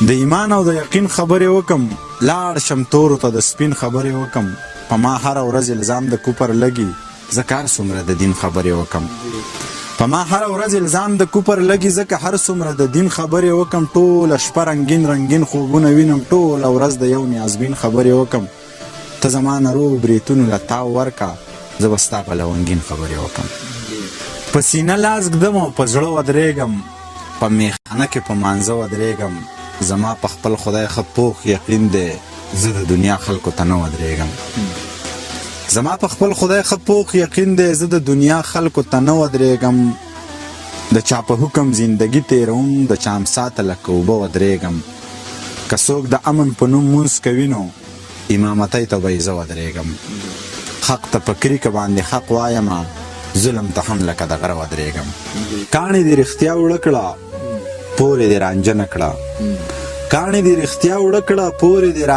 د ایمان او د یقین خبرې وکم، لاړ شم تورو ته د سپین خبرې وکم. په ما هره ورځ الزام د کوپر لګي، زه کار څومره د دین خبرې وکم. په ما هره ورځ الزام د کوپر لګي، ځکه هر څومره د دین خبرې وکم. ټوله شپه رنګین رنګین خوبونه وینم، ټوله ورځ د یو نیازبین خبرې وکم. ته زما نرو بریتونو له تاو ورکه، زه به ستا په لونګین خبرې وکم. په سینه لاس ږدم او په زړه ودرېږم، په میخانه کې په مانځه ودرېږم. زما په خپل خدای ښه پوخ یقین دی، زه د دنیا خلکو ته نه ودرېږم. زما په خپل خدای ښه پوخ یقین دی، زه د دنیا خلکو ته نه ودرېږم. د چا په حکم زندګي تېروم، د چا امساته لکه اوبه ودرېږم. که څوک د امن په نوم مونځ کوي نو امامتۍ ته به یې زه ودرېږم. حق ته په کریکه باندې حق وایم، ظلم ته هم لکه د غره ودرېږم. کاڼې دې رښتیا وړه کړه، پورې دې رانجه نه کړه. کاڼې دې رښتیا وړه کړه، پورې دې